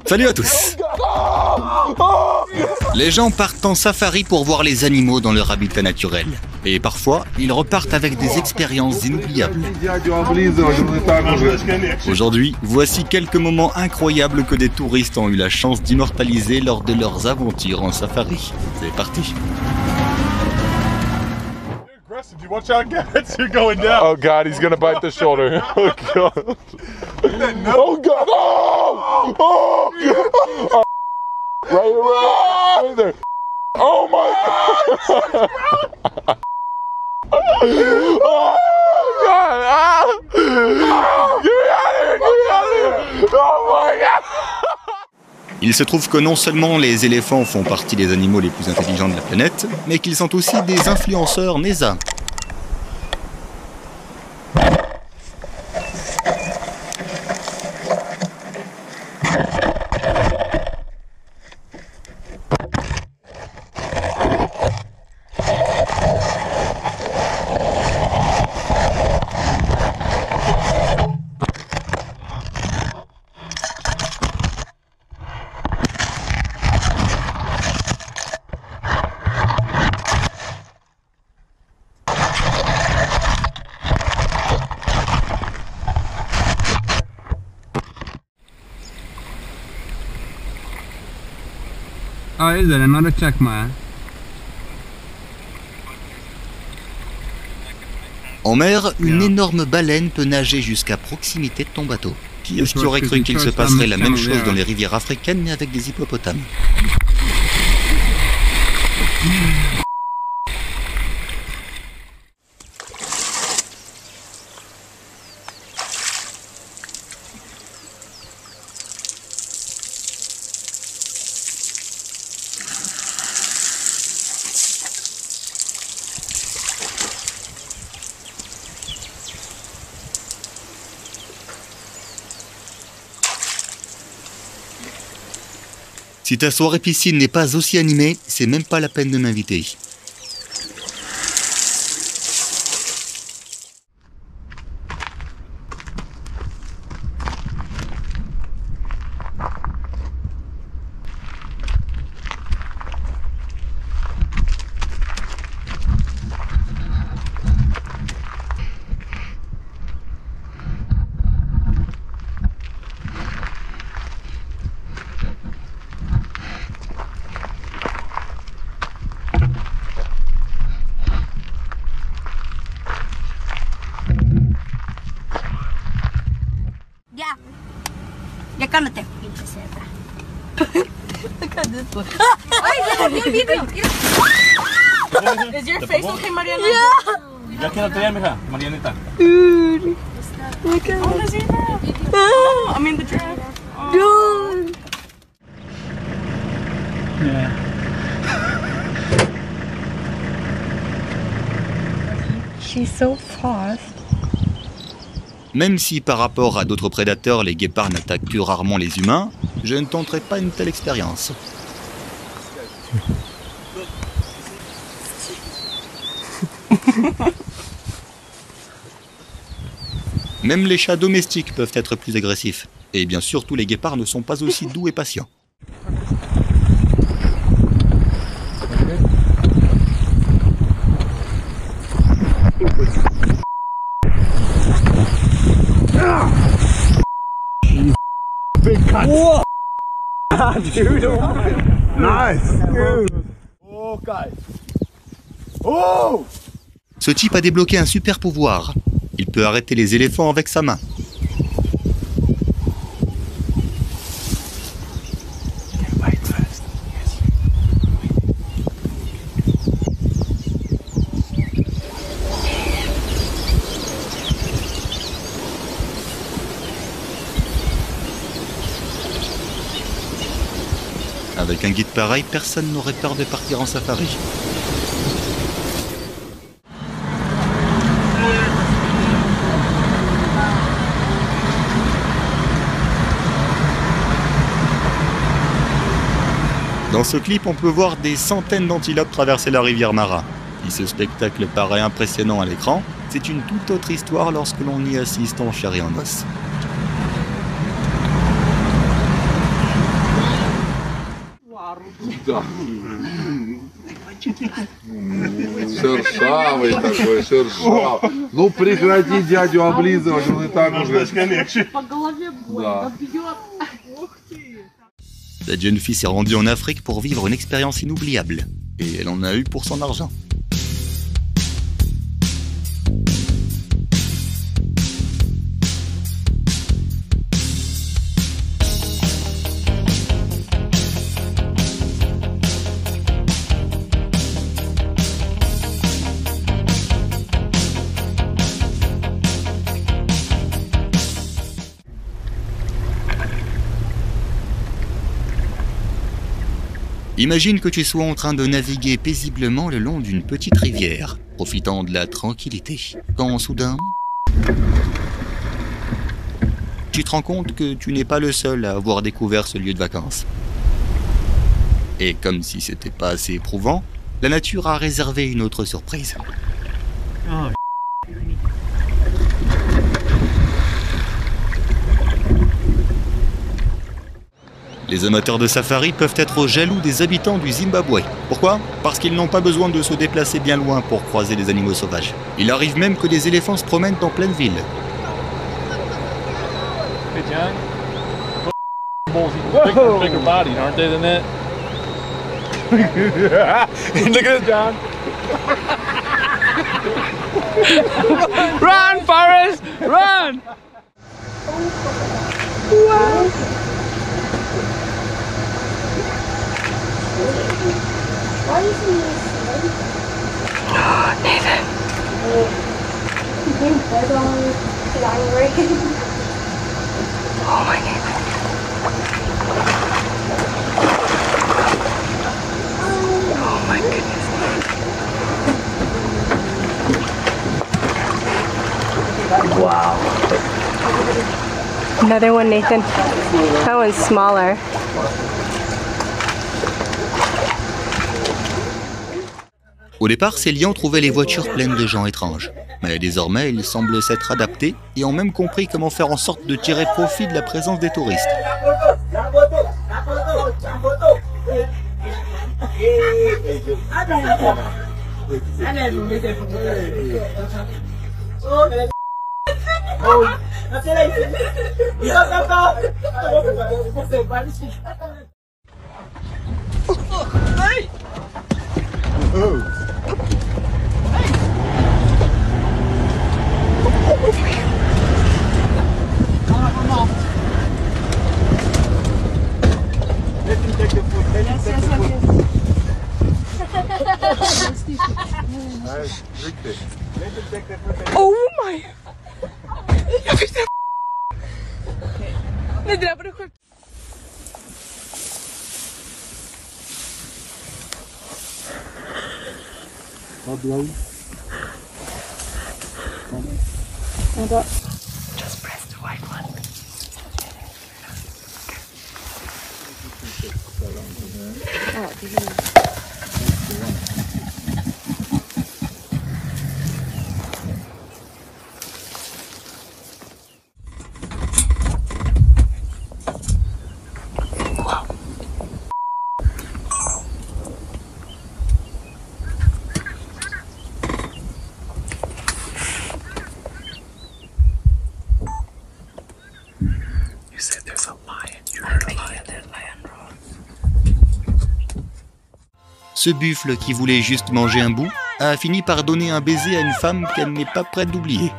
Salut à tous. Les gens partent en safari pour voir les animaux dans leur habitat naturel. Et parfois, ils repartent avec des expériences inoubliables. Aujourd'hui, voici quelques moments incroyables que des touristes ont eu la chance d'immortaliser lors de leurs aventures en safari. C'est parti. Watch out, guys. You're going down. Oh God, he's gonna bite the shoulder. Oh God. Oh God. Oh! Oh! Oh! Right there. Oh my God. Oh God. Ah! Get me out of here. Get me out of here. Oh my God. Il se trouve que non seulement les éléphants font partie des animaux les plus intelligents de la planète, mais qu'ils sont aussi des influenceurs NASA. Oh, is it? Another chakma. En mer, une énorme baleine peut nager jusqu'à proximité de ton bateau. Qui est-ce qui aurait cru qu'il se passerait la même chose dans les rivières africaines mais avec des hippopotames? Si ta soirée piscine n'est pas aussi animée, c'est même pas la peine de m'inviter. Ya cálmate. Pinche cerda. Look at this one. Ay, video. Is your face okay, Mariana? Yeah. Ya quédate ya, mija, Marianita. Dude. Look at the zebra. Oh, I mean the giraffe. Dude. Yeah. She's so fast. Même si par rapport à d'autres prédateurs, les guépards n'attaquent que rarement les humains, je ne tenterai pas une telle expérience. Même les chats domestiques peuvent être plus agressifs. Et bien sûr, tous les guépards ne sont pas aussi doux et patients. Big cut. Whoa. Dude. Nice. Dude. Oh, guys. Oh. Ce type a débloqué un super pouvoir. Il peut arrêter les éléphants avec sa main. Avec un guide pareil, personne n'aurait peur de partir en safari. Dans ce clip, on peut voir des centaines d'antilopes traverser la rivière Mara. Si ce spectacle paraît impressionnant à l'écran, c'est une toute autre histoire lorsque l'on y assiste en chair et en os. Да. Шершавый такой, шершавый. Ну прекрати дядю облизывать, он и так уже. Да. Cette jeune fille s'est rendue en Afrique pour vivre une expérience inoubliable. Et elle en a eu pour son argent. Imagine que tu sois en train de naviguer paisiblement le long d'une petite rivière, profitant de la tranquillité, quand soudain, tu te rends compte que tu n'es pas le seul à avoir découvert ce lieu de vacances. Et comme si c'était pas assez éprouvant, la nature a réservé une autre surprise. Les amateurs de safari peuvent être jaloux des habitants du Zimbabwe. Pourquoi? Parce qu'ils n'ont pas besoin de se déplacer bien loin pour croiser les animaux sauvages. Il arrive même que des éléphants se promènent en pleine ville. Hey, John. Bulls even bigger bodied, aren't they, than that? Look at this, John. Run, Forrest! Run! Another one, Nathan. That one's smaller. Au départ, ces lions trouvaient les voitures pleines de gens étranges. Mais désormais, ils semblent s'être adaptés et ont même compris comment faire en sorte de tirer profit de la présence des touristes. Oh my! Jag fick det. Det där var det sjukt. Just press the white one. Ce buffle qui voulait juste manger un bout a fini par donner un baiser à une femme qu'elle n'est pas prête d'oublier.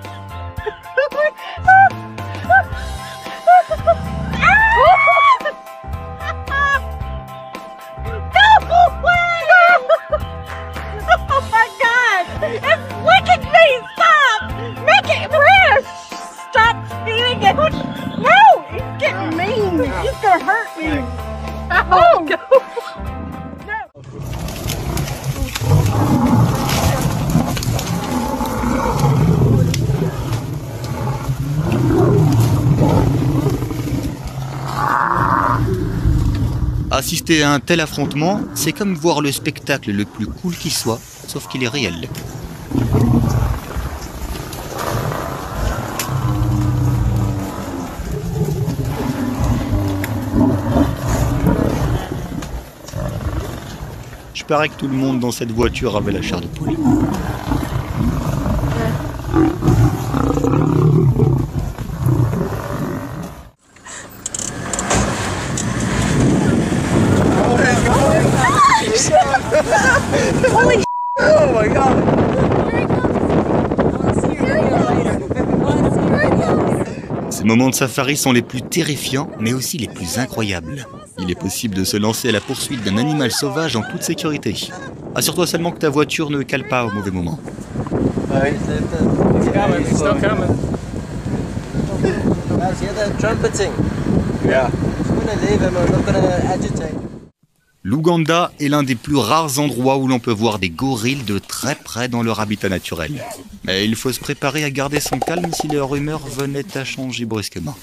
Assister à un tel affrontement, c'est comme voir le spectacle le plus cool qui soit, sauf qu'il est réel. il paraît que tout le monde dans cette voiture avait la chair de poule. Holy Oh my god! Ces moments de safari sont les plus terrifiants, mais aussi les plus incroyables. Il est possible de se lancer à la poursuite d'un animal sauvage en toute sécurité. Assure-toi seulement que ta voiture ne cale pas au mauvais moment. It's coming. It's still coming. Guys, hear that trumpeting? Yeah. I'm gonna leave him. I'm not gonna agitate. L'Ouganda est l'un des plus rares endroits où l'on peut voir des gorilles de très près dans leur habitat naturel. Mais il faut se préparer à garder son calme si leur humeur venait à changer brusquement.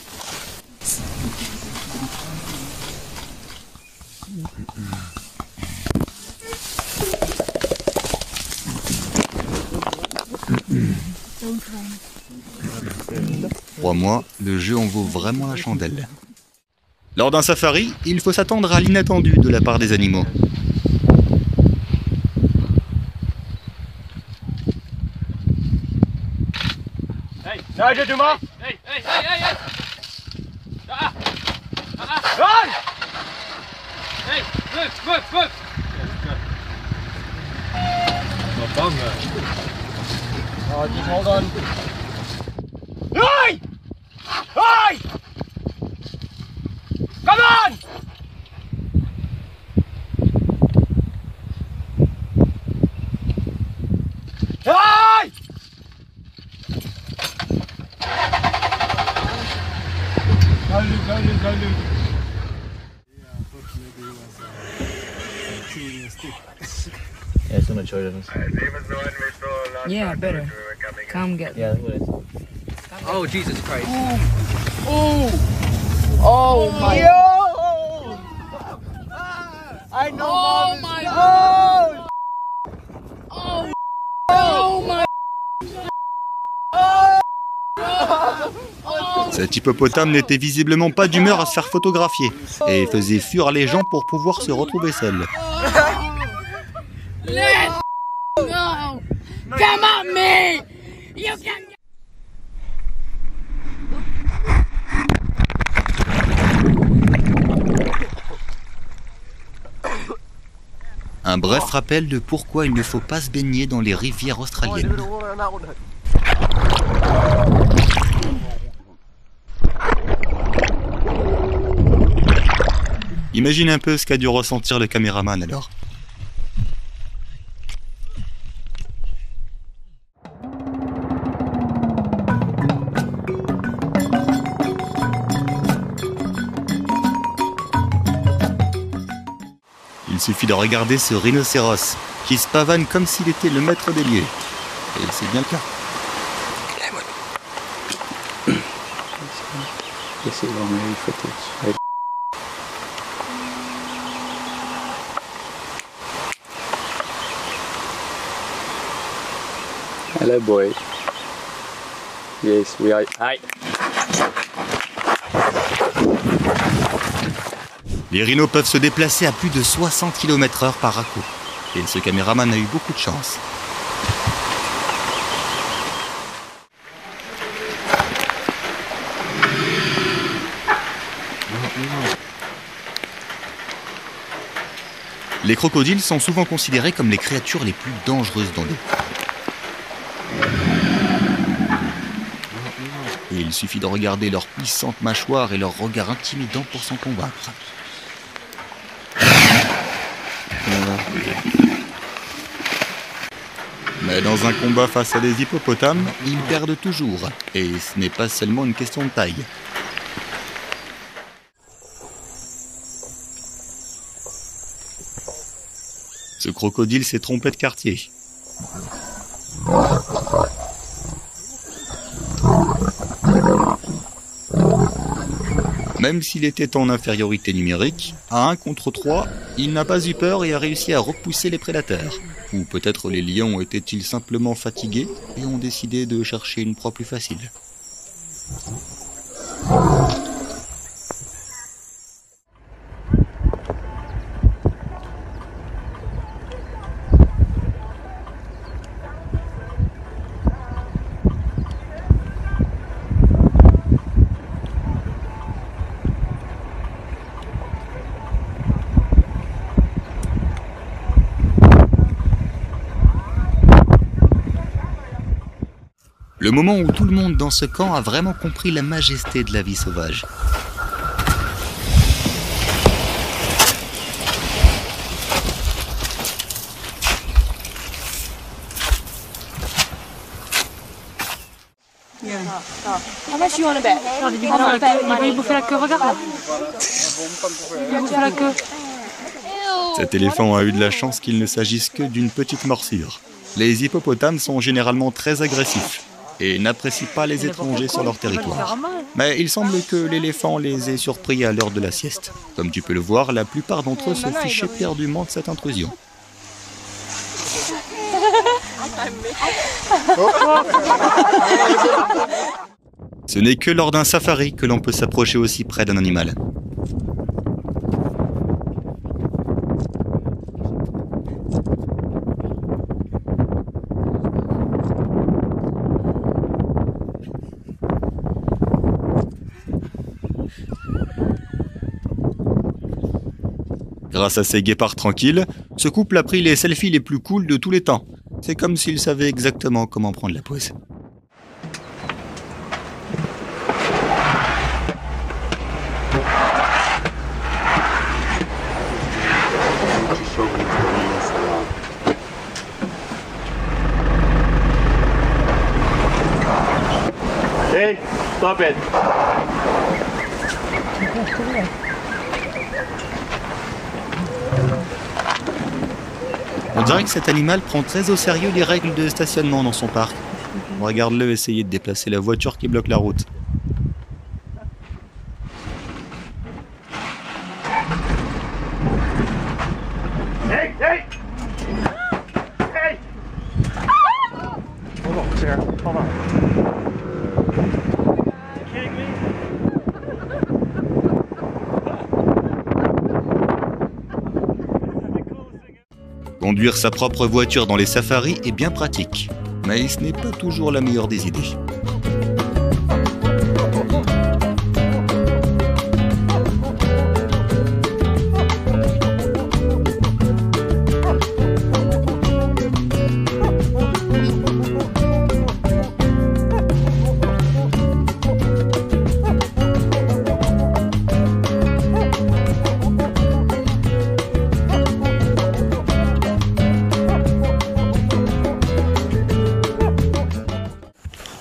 Crois-moi, le jeu en vaut vraiment la chandelle. Lors d'un safari, il faut s'attendre à l'inattendu de la part des animaux. Hey, Nigel Dumas. Hey, hey, hey, hey, hey! Run! Hey, look, look, look! Not done, man. Oh, just hold on. Hey! Hey! Come on! Hey! Go, Luke. Yeah, it's gonna charge us. Yeah, better. Come get. Yeah, that's what it is. Oh, Jesus Christ. Oh my Yo! I know. Oh Mom. my Oh! Oh, oh my. Cet hippopotame n'était visiblement pas d'humeur à se faire photographier et faisait fuir les gens pour pouvoir se retrouver seul. Let's go! Come at me! You can. Un bref rappel de pourquoi il ne faut pas se baigner dans les rivières australiennes. Imagine un peu ce qu'a dû ressentir le caméraman alors. Il suffit de regarder ce rhinocéros qui se pavane comme s'il était le maître des lieux. Et c'est bien le cas. Hello, boy. Yes, we are. Hi. Les rhinos peuvent se déplacer à plus de 60 km/h par à-coup. Et ce caméraman a eu beaucoup de chance. Les crocodiles sont souvent considérés comme les créatures les plus dangereuses dans l'eau. Et il suffit de regarder leurs puissantes mâchoires et leur regard intimidant pour s'en convaincre. Mais dans un combat face à des hippopotames, ils perdent toujours. Et ce n'est pas seulement une question de taille. Ce crocodile s'est trompé de quartier. Même s'il était en infériorité numérique, à 1 contre 3, il n'a pas eu peur et a réussi à repousser les prédateurs. Ou peut-être les lions étaient-ils simplement fatigués et ont décidé de chercher une proie plus facile. Le moment où tout le monde dans ce camp a vraiment compris la majesté de la vie sauvage. How much you want to bet? Il va y bouffer la queue, regarde là. Il va bouffer la queue. Cet éléphant a eu de la chance qu'il ne s'agisse que d'une petite morsure. Les hippopotames sont généralement très agressifs et n'apprécient pas les étrangers sur leur territoire. Mais il semble que l'éléphant les ait surpris à l'heure de la sieste. Comme tu peux le voir, la plupart d'entre eux se fichaient perdument de cette intrusion. Ce n'est que lors d'un safari que l'on peut s'approcher aussi près d'un animal. Grâce à ces guépards tranquilles, ce couple a pris les selfies les plus cool de tous les temps. C'est comme s'ils savaient exactement comment prendre la pose. Hey, stop it. On dirait que cet animal prend très au sérieux les règles de stationnement dans son parc. Regarde-le essayer de déplacer la voiture qui bloque la route. Hey, hey! Hey! Hold on, Sarah. Hold on. Kidding me? Conduire sa propre voiture dans les safaris est bien pratique, mais ce n'est pas toujours la meilleure des idées.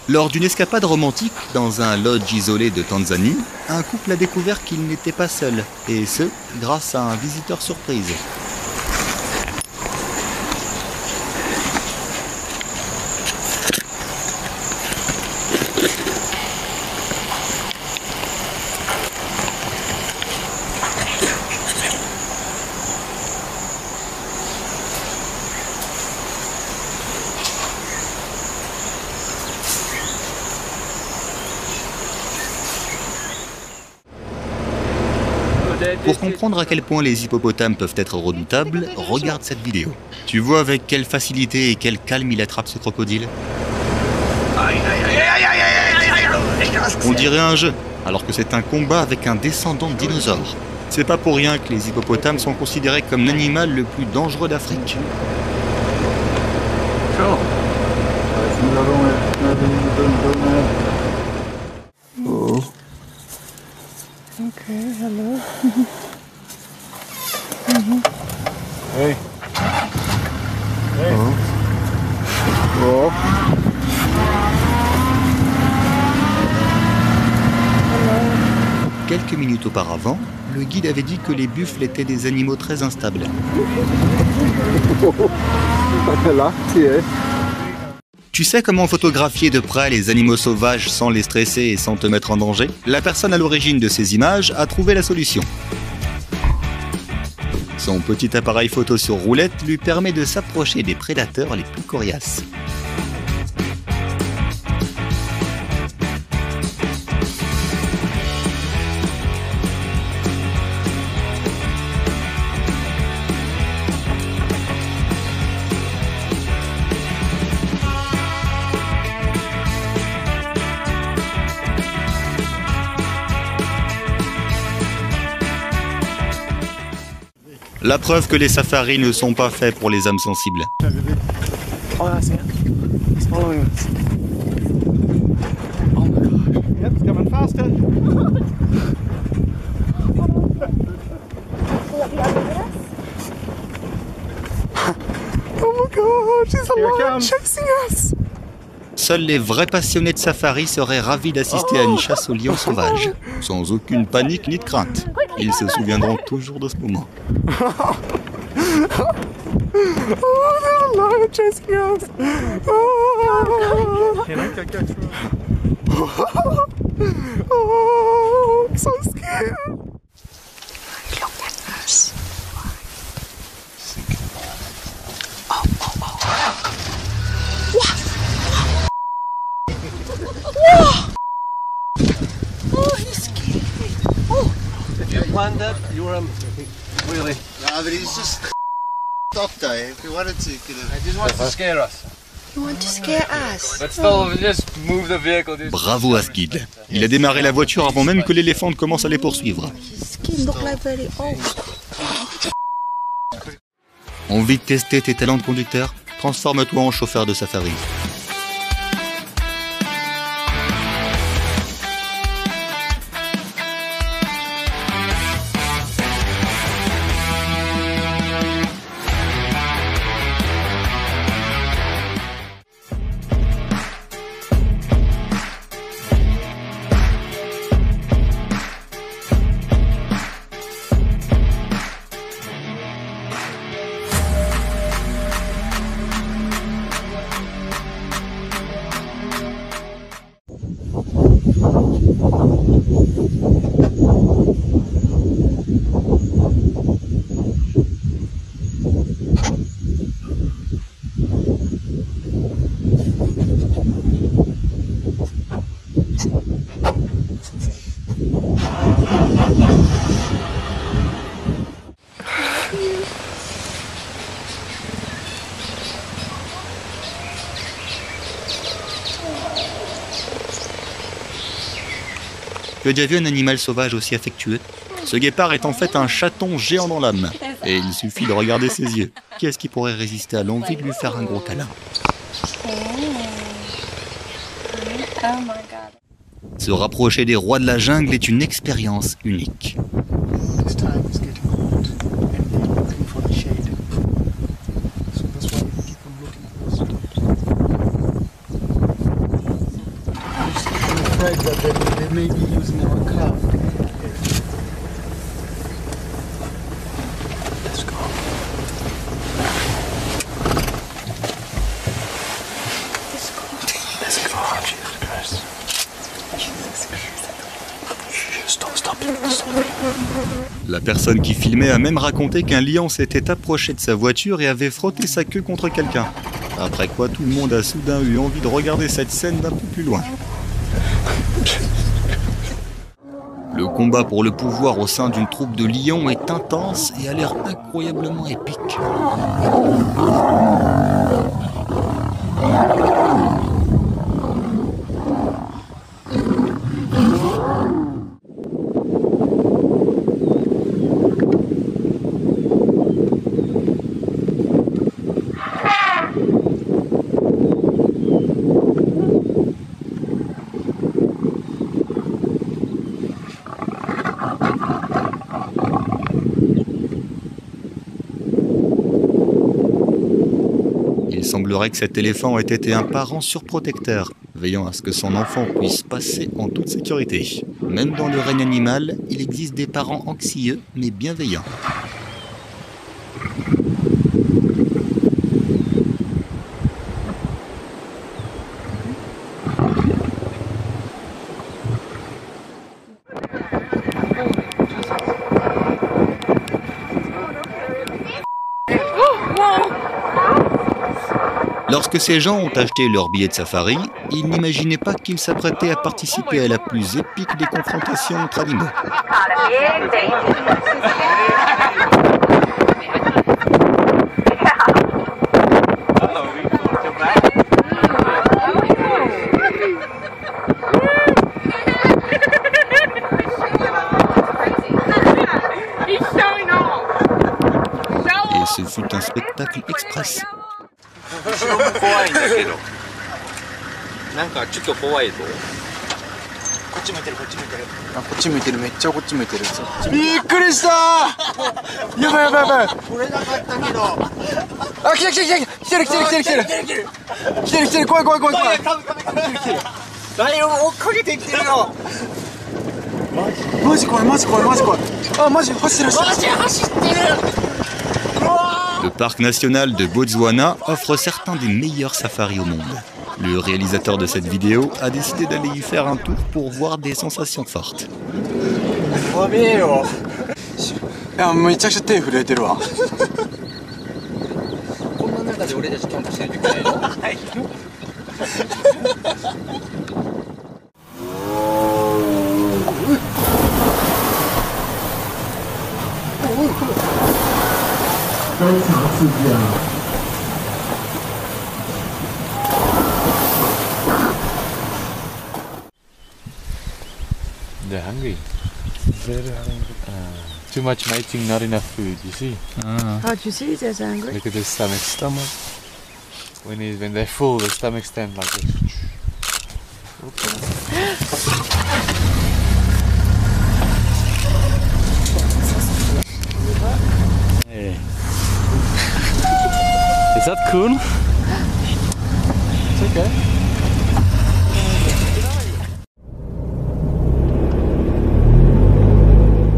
Lors d'une escapade romantique dans un lodge isolé de Tanzanie, un couple a découvert qu'il n'était pas seul, et ce, grâce à un visiteur surprise. Pour comprendre à quel point les hippopotames peuvent être redoutables, regarde cette vidéo. Tu vois avec quelle facilité et quel calme il attrape ce crocodile? On dirait un jeu, alors que c'est un combat avec un descendant de dinosaure. C'est pas pour rien que les hippopotames sont considérés comme l'animal le plus dangereux d'Afrique. Okay, hello. Hey. Hey. Oh. Quelques minutes auparavant, le guide avait dit que les buffles étaient des animaux très instables. Là, Tu sais comment photographier de près les animaux sauvages sans les stresser et sans te mettre en danger? La personne à l'origine de ces images a trouvé la solution. Son petit appareil photo sur roulette lui permet de s'approcher des prédateurs les plus coriaces. La preuve que les safaris ne sont pas faits pour les âmes sensibles. Oh, that's it. He's following us. Oh my god, she's alive, chasing us. Seuls les vrais passionnés de safari seraient ravis d'assister à une chasse aux lions sauvages, sans aucune panique ni de crainte. Ils se souviendront toujours de ce moment. Oh, there's a lion chasing us. Oh, oh, I'm so scared. Look at us. Oh, oh, oh. Oh, he's scared. Oh. If you planned that, you were really. No, but he's just stopped there. If he wanted to, could have. He just wants to scare us. You want to scare us? But still, just move the vehicle. Bravo à Skid. Il a démarré la voiture avant même que l'éléphant ne commence à les poursuivre. His skin look like very old. Envie de tester tes talents de conducteur? Transforme-toi en chauffeur de safari. Tu as déjà vu un animal sauvage aussi affectueux? Ce guépard est en fait un chaton géant dans l'âme. Et il suffit de regarder ses yeux. Qui est-ce qui pourrait résister à l'envie de lui faire un gros câlin? Se rapprocher des rois de la jungle est une expérience unique. This time it's getting hot, and they're looking for the shade. So that's why we keep on looking for the stones. I'm afraid that they may be using our car. Let's go. Let's go. Jesus Christ. Stop. La personne qui filmait a même raconté qu'un lion s'était approché de sa voiture et avait frotté sa queue contre quelqu'un. Après quoi, tout le monde a soudain eu envie de regarder cette scène d'un peu plus loin. Le combat pour le pouvoir au sein d'une troupe de lions est intense et a l'air incroyablement épique. Il semblerait que cet éléphant ait été un parent surprotecteur, veillant à ce que son enfant puisse passer en toute sécurité. Même dans le règne animal, il existe des parents anxieux mais bienveillants. Lorsque ces gens ont acheté leur billet de safari, ils n'imaginaient pas qu'ils s'apprêtaient à participer à la plus épique des confrontations entre animaux. Et ce fut un spectacle express. 後ろも怖いんだけどなんかちょっと怖いぞこっち向いてるこっち向いてる。あ、こっち向いてる、めっちゃこっち向いてる。びっくりしたー。やばいやばいやばい。取れなかったけど。あ、来てる来てる来てる来てる来てる来てる来てる来てる来てる、怖い怖い怖い怖い。ライオン追っかけてきてるよ。マジ怖いマジ怖いマジ怖い。あ、マジ走ってる走ってる走ってる。Le parc national de Botswana offre certains des meilleurs safaris au monde. Le réalisateur de cette vidéo a décidé d'aller y faire un tour pour voir des sensations fortes. やべえよ。いや、めちゃくちゃ手震えてるわ。こんな中で俺たちキャンプしないといけないの？はい。They're hungry. Very hungry. Too much mating, not enough food, you see? How'd you see they're angry? Look at their stomach. When they're full, their stomachs stand like this. Hey. Is that cool? It's okay.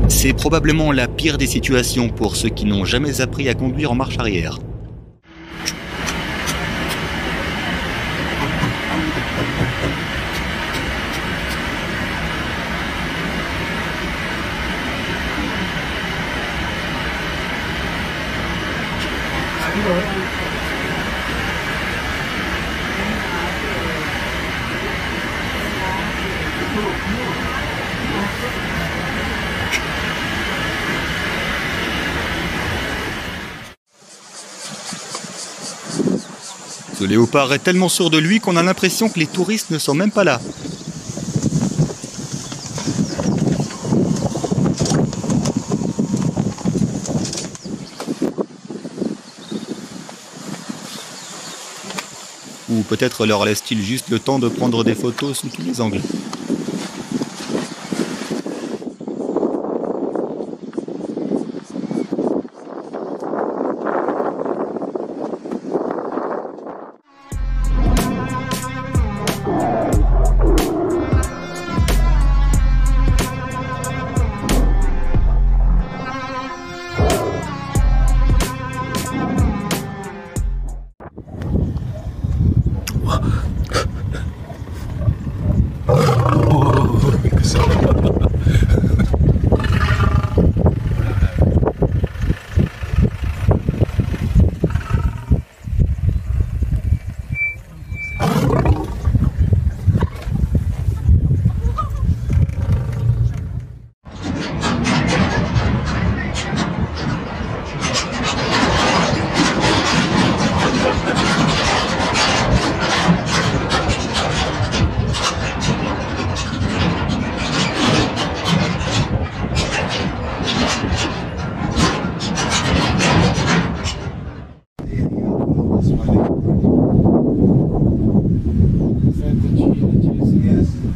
C'est probablement la pire des situations pour ceux qui n'ont jamais appris à conduire en marche arrière. Ce léopard est tellement sûr de lui qu'on a l'impression que les touristes ne sont même pas là. Ou peut-être leur laisse-t-il juste le temps de prendre des photos sous tous les angles.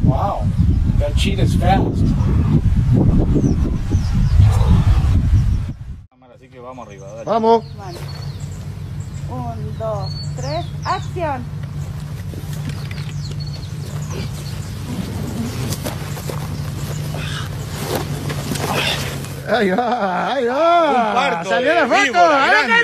Wow, that cheetah's fast. Así que vamos arriba, dale. Vamos. Vale. 1, 2, 3, acción. Ahí va, ahí va. Un parto Salió de la foto. víbora ¡A la grande.